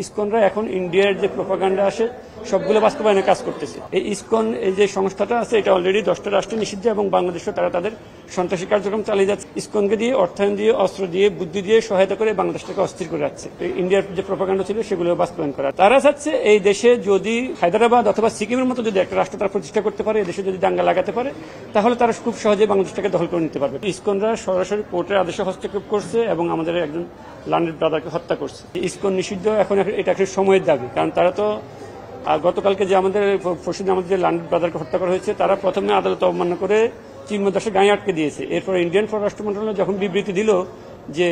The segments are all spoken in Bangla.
ইসকনরা এখন ইন্ডিয়ার যে প্রোপাগান্ডা আসে সবগুলো বাস্তবায়নে কাজ করতেছে। এই ইসকন এই যে সংস্থাটা আছে এটা অলরেডি 10টা রাষ্ট্রে নিষিদ্ধ এবং বাংলাদেশও তারা তাদের সন্ত্রাসী কার্যক্রম চালিয়ে যাচ্ছে। ইসকনকে দিয়ে অর্থায়ন দিয়ে অস্ত্র দিয়ে বুদ্ধি দিয়ে সহায়তা করে বাংলাদেশটাকে অস্থির করে রাখছে। ইন্ডিয়ার যে প্রোপাগান্ডা ছিল সেগুলো বাস্তবায়ন করা। তারা চাচ্ছে এই দেশে যদি হায়দ্রাবাদ অথবা সিকিমের মতো যদি একটা রাষ্ট্র তারা প্রতিষ্ঠা করতে পারে, এই দেশে যদি দাঙ্গা লাগাতে পারে, তাহলে তারা খুব সহজে বাংলাদেশটাকে দখল করে নিতে পারবে। ইসকনরা সরাসরি কোর্টের আদেশে হস্তক্ষেপ করছে এবং আমাদের একজন লান্ডেড ব্রাদারকে হত্যা করছে। ইসকন নিষিদ্ধ এখন এটা একটা সময়ের দাবি, কারণ তারা তো গতকালকে যে আমাদের পরশুদিন আমাদের যে লান্ডেড ব্রাদারকে হত্যা করা হয়েছে, তারা প্রথমে আদালত অবমাননা করে চিন্ময় দাসের গায়ে আটকে দিয়েছে। এরপর ইন্ডিয়ান পররাষ্ট্র মন্ত্রণালয় যখন বিবৃতি দিল যে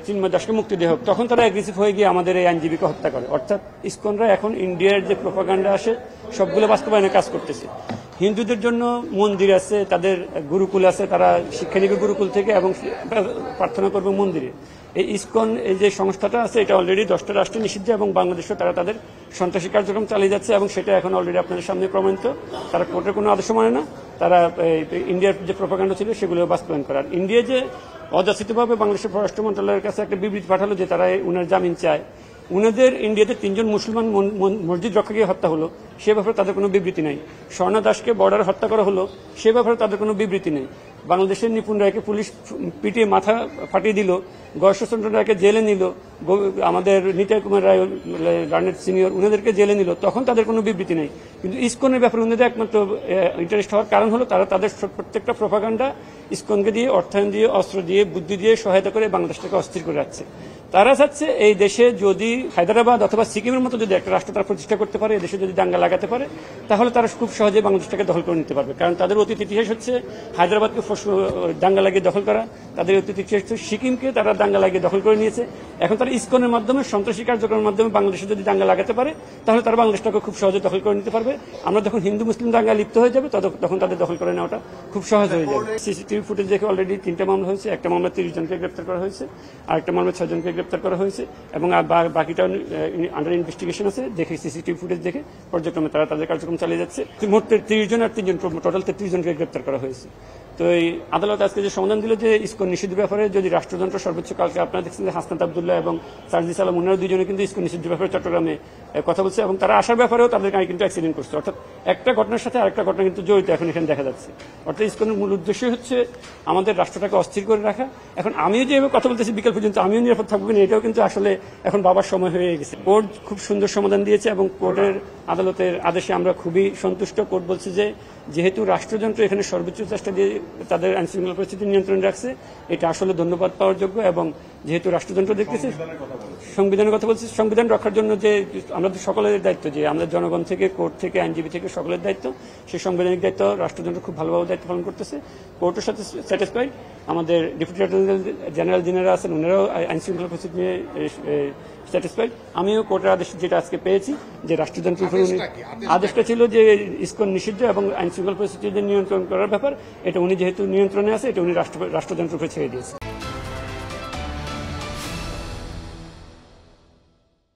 চিন্ময় দাসকে মুক্তি দেওয়া হোক, তখন তারা অ্যাগ্রেসিভ হয়ে গিয়ে আমাদের এই আইনজীবীকে হত্যা করে। অর্থাৎ ইসকনরা এখন ইন্ডিয়ার যে প্রোপাগান্ডা আসে সবগুলো বাস্তবায়নে কাজ করতেছে। হিন্দুদের জন্য মন্দির আছে, তাদের গুরুকুল আছে, তারা শিক্ষা নেবে গুরুকুল থেকে এবং প্রার্থনা করবে মন্দিরে। এই ইসকন এই যে সংস্থাটা আছে এটা অলরেডি 10টা রাষ্ট্রে নিষিদ্ধ এবং বাংলাদেশও তারা তাদের সন্ত্রাসী কার্যক্রম চালিয়ে যাচ্ছে এবং সেটা এখন অলরেডি আপনাদের সামনে প্রমাণিত। তারা কোর্টের কোনো আদেশ মানে না, তারা ইন্ডিয়ার যে প্রোপাগান্ডা ছিল সেগুলো বাস্তবায়ন করার। ইন্ডিয়া যে অযাচিতভাবে বাংলাদেশের পররাষ্ট্র মন্ত্রণালয়ের কাছে একটা বিবৃতি পাঠালো যে তারা উনার জামিন চায়, উনাদের ইন্ডিয়াতে 3জন মুসলমান মসজিদ রক্ষাকে হত্যা হলো, সে ব্যাপারে তাদের কোনো বিবৃতি নাই। স্বর্ণা দাসকে বর্ডারে হত্যা করা হলো, সে ব্যাপারে তাদের কোনো বিবৃতি নেই। বাংলাদেশের নিপুণ রায়কে পুলিশ পিটিয়ে মাথা ফাটিয়ে দিল, গয়েশ্বরচন্দ্র রায়কে জেলে নিল, আমাদের নিতাই কুমার রায় গার্নেট সিনিয়র উনাদেরকে জেলে নিল, তখন তাদের কোনো বিবৃতি নেই। কিন্তু ইসকনের ব্যাপারে উনাদের একমাত্র ইন্টারেস্ট হওয়ার কারণ হলো তারা তাদের প্রত্যেকটা প্রোপাগান্ডা ইসকনকে দিয়ে অর্থায়ন দিয়ে অস্ত্র দিয়ে বুদ্ধি দিয়ে সহায়তা করে বাংলাদেশটাকে অস্থির করে রাখছে। তারা চাচ্ছে এই দেশে যদি হায়দ্রাবাদ অথবা সিকিমের মতো যদি একটা রাষ্ট্র তারা প্রতিষ্ঠা করতে পারে, এই দেশে যদি দাঙ্গা লাগাতে পারে, তাহলে তারা খুব সহজে বাংলাদেশটাকে দখল করে নিতে পারবে। কারণ তাদের অতীত ইতিহাস হচ্ছে হায়দ্রাবাদকে দাঙ্গা লাগিয়ে দখল করা, তাদের অতীত ইতিহাস হচ্ছে সিকিমকে তারা দাঙ্গা লাগিয়ে দখল করে নিয়েছে। এখন তারা ইসকনের মাধ্যমে সন্ত্রাসী কার্যক্রমের মাধ্যমে বাংলাদেশে যদি দাঙ্গা লাগাতে পারে, তাহলে তারা বাংলাদেশটাকে খুব সহজে দখল করে নিতে পারবে। আমরা যখন হিন্দু মুসলিম দাঙ্গা লিপ্ত হয়ে যাবে তখন তাদের দখল করে নেওয়াটা খুব সহজ হয়ে যাবে। সিসিটিভি ফুটেজ দেখে অলরেডি 3টা মামলা হয়েছে, একটা মামলা 30 জনকে গ্রেপ্তার করা হয়েছে, আর একটা মামলা 6 জনকে গ্রেপ্তার করা হয়েছে এবং বাকিটা আন্ডার ইনভেস্টিগেশন আছে। দেখে সিসিটিভি ফুটেজ দেখে পর্যায়ক্রমে তারা তাদের কার্যক্রম চালিয়ে যাচ্ছে। মোট 30 জন আর 3 জন, টোটাল 33 জনকে গ্রেপ্তার করা হয়েছে। তো এই আদালত আজকে যে সমাধান দিল যে ইসকন নিষিদ্ধ ব্যাপারে যদি রাষ্ট্রযন্ত্র সর্বোচ্চ, কালকে আপনারা দেখছেন যে হাসনাত আবদুল্লাহ এবং সার্জিস আলম ওনারা দুইজনে কিন্তু ইসকন নিষিদ্ধ ব্যাপারে চট্টগ্রামে কথা বলছে এবং তারা আসার ব্যাপারেও তাদের গাড়ি কিন্তু অ্যাক্সিডেন্ট করছে। অর্থাৎ একটা ঘটনার সাথে আরেকটা ঘটনা কিন্তু জড়িত এখন এখানে দেখা যাচ্ছে। অর্থাৎ ইসকনের মূল উদ্দেশ্য হচ্ছে আমাদের রাষ্ট্রটাকে অস্থির করে রাখা। এখন আমিও যেভাবে কথা বলতেছি বিকেল পর্যন্ত আমিও নিরাপদ থাকবো না, এটাও কিন্তু আসলে এখন বাবার সময় হয়ে গেছে। কোর্ট খুব সুন্দর সমাধান দিয়েছে এবং কোর্টের আদালতের আদেশে আমরা খুবই সন্তুষ্ট। কোর্ট বলছে যে যেহেতু রাষ্ট্রযন্ত্র এখানে সর্বোচ্চ চেষ্টা দিয়ে তাদের আইনশৃঙ্খলা পরিস্থিতি নিয়ন্ত্রণে রাখছে, এটা আসলে ধন্যবাদ পাওয়ার যোগ্য। এবং যেহেতু রাষ্ট্রযন্ত্র দেখতেছে, সংবিধানের কথা বলছি, সংবিধান রক্ষার জন্য যে আমাদের সকলের দায়িত্ব, যে আমরা জনগণ থেকে কোর্ট থেকে আইনজীবী থেকে সকলের দায়িত্ব, সেই সাংবিধানিক দায়িত্ব রাষ্ট্রযন্ত্র খুব ভালোভাবে দায়িত্ব পালন করতেছে। কোর্টের সাথে স্যাটিসফাইড। আমাদের ডেপুটি জেনারেল যিনারা আছেন ওনারাও আইনশৃঙ্খলা পরিস্থিতি নিয়ে স্যাটিসফাইড। আমিও কোর্টের আদেশ যেটা আজকে পেয়েছি যে রাষ্ট্রযন্ত্র আদেশটা ছিল যে ইসকন নিষিদ্ধ এবং আইনশৃঙ্খলা পরিস্থিতি নিয়ন্ত্রণ করার ব্যাপার, এটা উনি যেহেতু নিয়ন্ত্রণে আছে, এটা উনি রাষ্ট্রযন্ত্রকে ছেড়ে দিয়েছে।